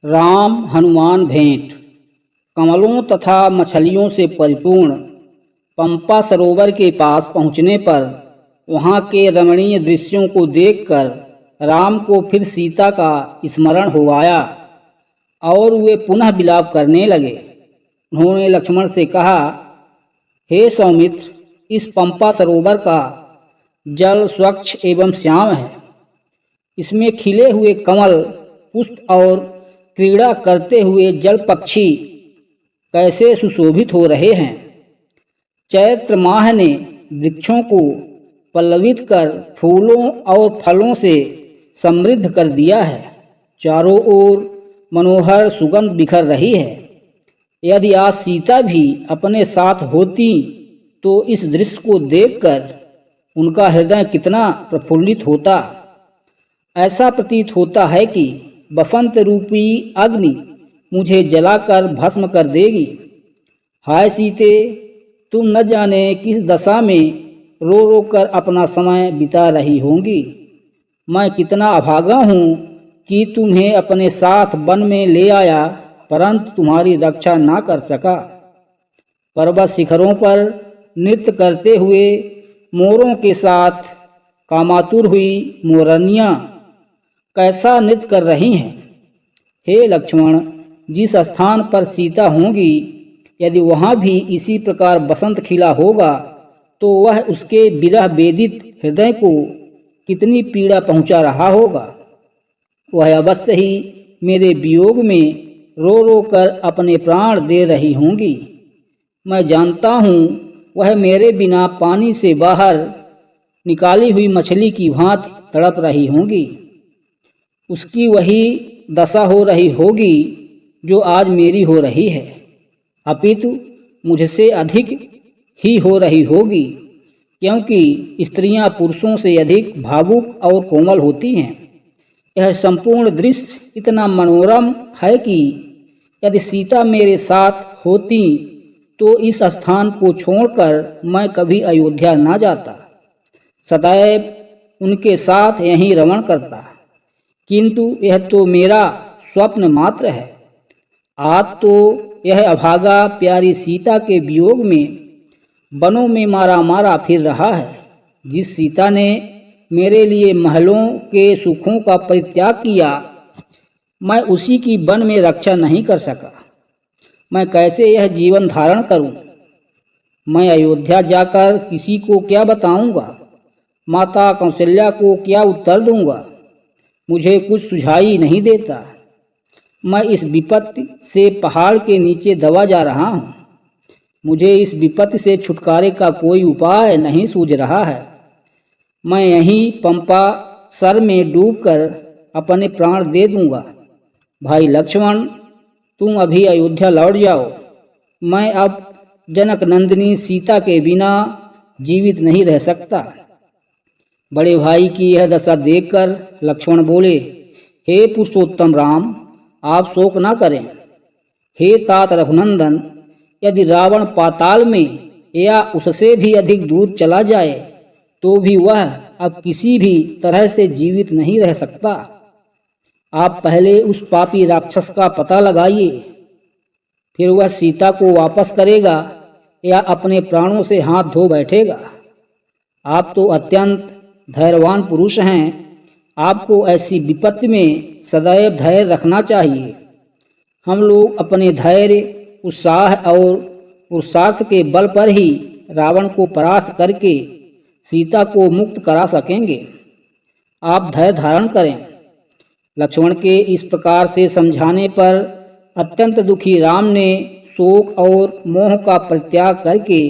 राम हनुमान भेंट। कमलों तथा मछलियों से परिपूर्ण पंपा सरोवर के पास पहुँचने पर वहाँ के रमणीय दृश्यों को देखकर राम को फिर सीता का स्मरण हो आया और वे पुनः विलाप करने लगे। उन्होंने लक्ष्मण से कहा, हे सौमित्र, इस पंपा सरोवर का जल स्वच्छ एवं श्याम है। इसमें खिले हुए कमल, पुष्प और क्रीड़ा करते हुए जल पक्षी कैसे सुशोभित हो रहे हैं। चैत्र माह ने वृक्षों को पल्लवित कर फूलों और फलों से समृद्ध कर दिया है। चारों ओर मनोहर सुगंध बिखर रही है। यदि आज सीता भी अपने साथ होती तो इस दृश्य को देखकर उनका हृदय कितना प्रफुल्लित होता। ऐसा प्रतीत होता है कि बसंत रूपी अग्नि मुझे जलाकर भस्म कर देगी। हाय सीते, तुम न जाने किस दशा में रो रो कर अपना समय बिता रही होंगी। मैं कितना अभागा हूँ कि तुम्हें अपने साथ वन में ले आया, परंतु तुम्हारी रक्षा ना कर सका। पर्वत शिखरों पर नृत्य करते हुए मोरों के साथ कामातुर हुई मोरनियाँ कैसा नृत्य कर रही हैं। हे लक्ष्मण, जिस स्थान पर सीता होंगी, यदि वहाँ भी इसी प्रकार बसंत खिला होगा तो वह उसके विरह वेदित हृदय को कितनी पीड़ा पहुँचा रहा होगा। वह अवश्य ही मेरे वियोग में रो रो कर अपने प्राण दे रही होंगी। मैं जानता हूँ वह मेरे बिना पानी से बाहर निकाली हुई मछली की भांति तड़प रही होंगी। उसकी वही दशा हो रही होगी जो आज मेरी हो रही है, अपितु मुझसे अधिक ही हो रही होगी, क्योंकि स्त्रियां पुरुषों से अधिक भावुक और कोमल होती हैं। यह संपूर्ण दृश्य इतना मनोरम है कि यदि सीता मेरे साथ होती तो इस स्थान को छोड़कर मैं कभी अयोध्या ना जाता, सदैव उनके साथ यहीं रमण करता। किंतु यह तो मेरा स्वप्न मात्र है। आज तो यह अभागा प्यारी सीता के वियोग में वनों में मारा मारा फिर रहा है। जिस सीता ने मेरे लिए महलों के सुखों का परित्याग किया, मैं उसी की वन में रक्षा नहीं कर सका। मैं कैसे यह जीवन धारण करूं? मैं अयोध्या जाकर किसी को क्या बताऊंगा? माता कौशल्या को क्या उत्तर दूंगा? मुझे कुछ सुझाई नहीं देता। मैं इस विपत्ति से पहाड़ के नीचे दबा जा रहा हूँ। मुझे इस विपत्ति से छुटकारे का कोई उपाय नहीं सूझ रहा है। मैं यहीं पंपा सर में डूबकर अपने प्राण दे दूंगा। भाई लक्ष्मण, तुम अभी अयोध्या लौट जाओ। मैं अब जनक नंदिनी सीता के बिना जीवित नहीं रह सकता। बड़े भाई की यह दशा देखकर लक्ष्मण बोले, हे पुरुषोत्तम राम, आप शोक न करें। हे तात रघुनंदन, यदि रावण पाताल में या उससे भी अधिक दूर चला जाए तो भी वह अब किसी भी तरह से जीवित नहीं रह सकता। आप पहले उस पापी राक्षस का पता लगाइए, फिर वह सीता को वापस करेगा या अपने प्राणों से हाथ धो बैठेगा। आप तो अत्यंत धैर्यवान पुरुष हैं। आपको ऐसी विपत्ति में सदैव धैर्य रखना चाहिए। हम लोग अपने धैर्य, उत्साह और पुरुषार्थ के बल पर ही रावण को परास्त करके सीता को मुक्त करा सकेंगे। आप धैर्य धारण करें। लक्ष्मण के इस प्रकार से समझाने पर अत्यंत दुखी राम ने शोक और मोह का परित्याग करके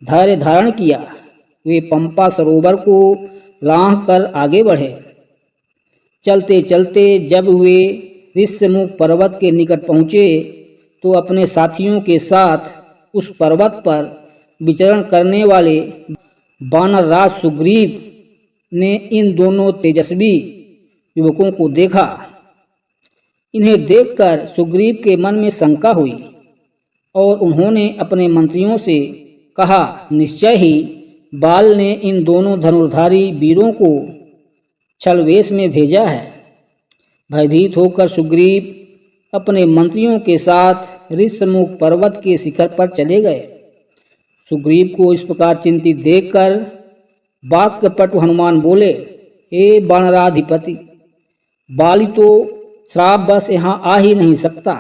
धैर्य धारण किया। वे पंपा सरोवर को लांघ कर आगे बढ़े। चलते चलते जब वे ऋष्यमुख पर्वत के निकट पहुँचे तो अपने साथियों के साथ उस पर्वत पर विचरण करने वाले वानर राज सुग्रीव ने इन दोनों तेजस्वी युवकों को देखा। इन्हें देखकर सुग्रीव के मन में शंका हुई और उन्होंने अपने मंत्रियों से कहा, निश्चय ही बाल ने इन दोनों धनुर्धारी वीरों को छलवेश में भेजा है। भयभीत होकर सुग्रीव अपने मंत्रियों के साथ ऋषमुख पर्वत के शिखर पर चले गए। सुग्रीव को इस प्रकार चिंतित देखकर वाक्पटु हनुमान बोले, हे वानराधिपति, बाली तो श्रापवश यहाँ आ ही नहीं सकता।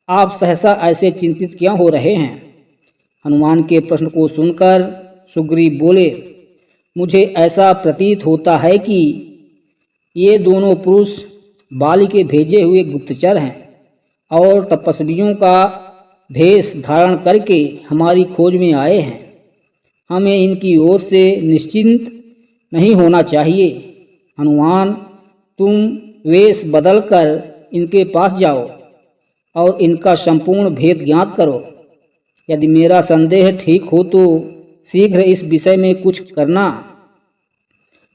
आप सहसा ऐसे चिंतित क्यों हो रहे हैं? हनुमान के प्रश्न को सुनकर सुग्रीव बोले, मुझे ऐसा प्रतीत होता है कि ये दोनों पुरुष बाली के भेजे हुए गुप्तचर हैं और तपस्वियों का भेष धारण करके हमारी खोज में आए हैं। हमें इनकी ओर से निश्चिंत नहीं होना चाहिए। हनुमान, तुम वेश बदलकर इनके पास जाओ और इनका संपूर्ण भेद ज्ञात करो। यदि मेरा संदेह ठीक हो तो शीघ्र इस विषय में कुछ करना।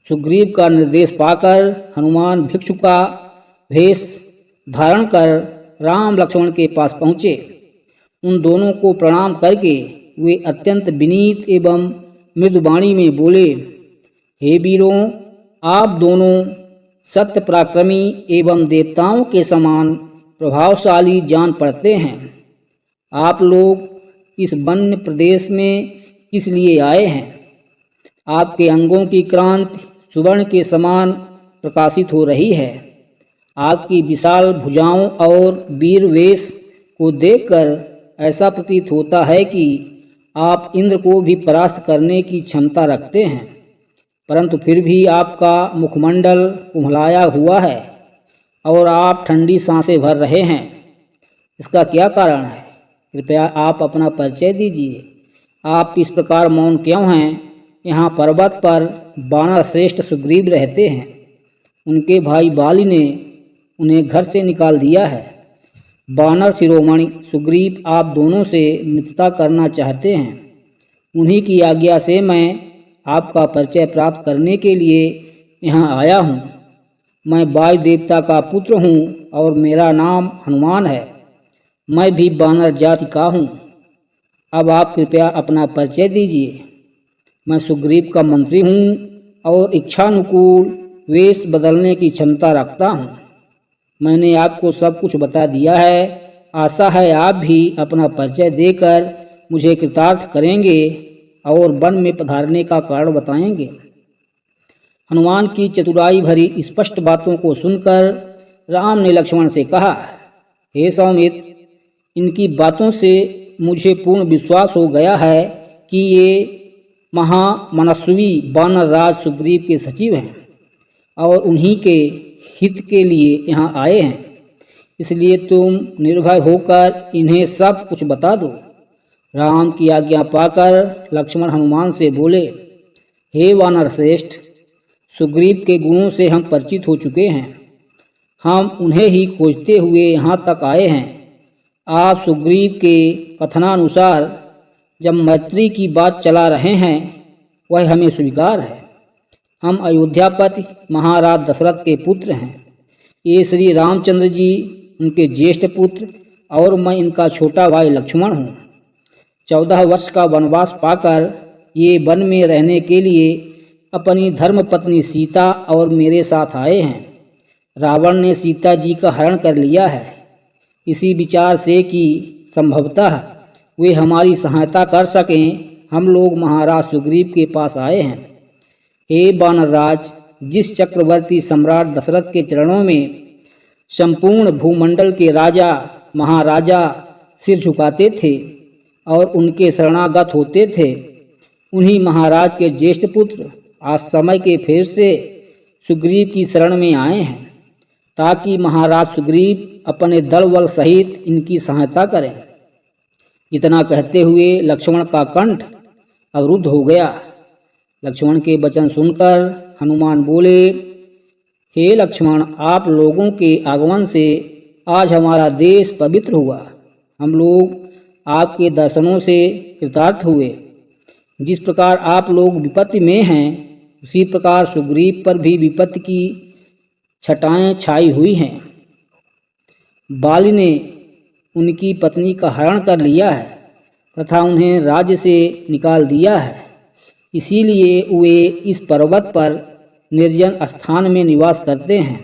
सुग्रीव का निर्देश पाकर हनुमान भिक्षु का भेष धारण कर राम लक्ष्मण के पास पहुँचे। उन दोनों को प्रणाम करके वे अत्यंत विनीत एवं मृदुवाणी में बोले, हे वीरों, आप दोनों सत्य पराक्रमी एवं देवताओं के समान प्रभावशाली जान पड़ते हैं। आप लोग इस वन्य प्रदेश में किस लिए आए हैं? आपके अंगों की क्रांति सुवर्ण के समान प्रकाशित हो रही है। आपकी विशाल भुजाओं और वीर वेश को देखकर ऐसा प्रतीत होता है कि आप इंद्र को भी परास्त करने की क्षमता रखते हैं, परंतु फिर भी आपका मुखमंडल कुम्हलाया हुआ है और आप ठंडी सांसें भर रहे हैं। इसका क्या कारण है? कृपया आप अपना परिचय दीजिए। आप इस प्रकार मौन क्यों हैं? यहाँ पर्वत पर वानर श्रेष्ठ सुग्रीव रहते हैं। उनके भाई बाली ने उन्हें घर से निकाल दिया है। वानर शिरोमणि सुग्रीव आप दोनों से मित्रता करना चाहते हैं। उन्हीं की आज्ञा से मैं आपका परिचय प्राप्त करने के लिए यहाँ आया हूँ। मैं वायु देवता का पुत्र हूँ और मेरा नाम हनुमान है। मैं भी वानर जाति का हूँ। अब आप कृपया अपना परिचय दीजिए। मैं सुग्रीव का मंत्री हूँ और इच्छानुकूल वेश बदलने की क्षमता रखता हूँ। मैंने आपको सब कुछ बता दिया है। आशा है आप भी अपना परिचय देकर मुझे कृतार्थ करेंगे और वन में पधारने का कारण बताएंगे। हनुमान की चतुराई भरी स्पष्ट बातों को सुनकर राम ने लक्ष्मण से कहा, हे सौमित्र, इनकी बातों से मुझे पूर्ण विश्वास हो गया है कि ये महामनस्वी वानर राज सुग्रीव के सचिव हैं और उन्हीं के हित के लिए यहाँ आए हैं। इसलिए तुम निर्भय होकर इन्हें सब कुछ बता दो। राम की आज्ञा पाकर लक्ष्मण हनुमान से बोले, हे वानर श्रेष्ठ, सुग्रीव के गुणों से हम परिचित हो चुके हैं। हम उन्हें ही खोजते हुए यहाँ तक आए हैं। आप सुग्रीव के कथनानुसार जब मैत्री की बात चला रहे हैं वह हमें स्वीकार है। हम अयोध्यापति महाराज दशरथ के पुत्र हैं। ये श्री रामचंद्र जी उनके ज्येष्ठ पुत्र और मैं इनका छोटा भाई लक्ष्मण हूँ। 14 वर्ष का वनवास पाकर ये वन में रहने के लिए अपनी धर्मपत्नी सीता और मेरे साथ आए हैं। रावण ने सीता जी का हरण कर लिया है। इसी विचार से कि संभवतः वे हमारी सहायता कर सकें, हम लोग महाराज सुग्रीव के पास आए हैं। हे वानरराज, जिस चक्रवर्ती सम्राट दशरथ के चरणों में संपूर्ण भूमंडल के राजा महाराजा सिर झुकाते थे और उनके शरणागत होते थे, उन्हीं महाराज के ज्येष्ठ पुत्र आज समय के फेर से सुग्रीव की शरण में आए हैं ताकि महाराज सुग्रीव अपने दल बल सहित इनकी सहायता करें। इतना कहते हुए लक्ष्मण का कंठ अवरुद्ध हो गया। लक्ष्मण के वचन सुनकर हनुमान बोले, हे लक्ष्मण, आप लोगों के आगमन से आज हमारा देश पवित्र हुआ। हम लोग आपके दर्शनों से कृतार्थ हुए। जिस प्रकार आप लोग विपत्ति में हैं, उसी प्रकार सुग्रीव पर भी विपत्ति की छटाएं छाई हुई हैं। बाली ने उनकी पत्नी का हरण कर लिया है तथा उन्हें राज्य से निकाल दिया है। इसीलिए वे इस पर्वत पर निर्जन स्थान में निवास करते हैं।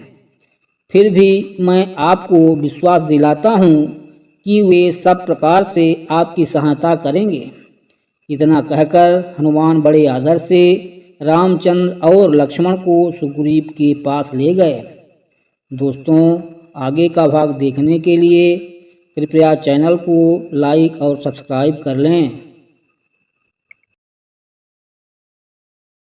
फिर भी मैं आपको विश्वास दिलाता हूँ कि वे सब प्रकार से आपकी सहायता करेंगे। इतना कहकर हनुमान बड़े आदर से रामचंद्र और लक्ष्मण को सुग्रीव के पास ले गए। दोस्तों, आगे का भाग देखने के लिए कृपया चैनल को लाइक और सब्सक्राइब कर लें।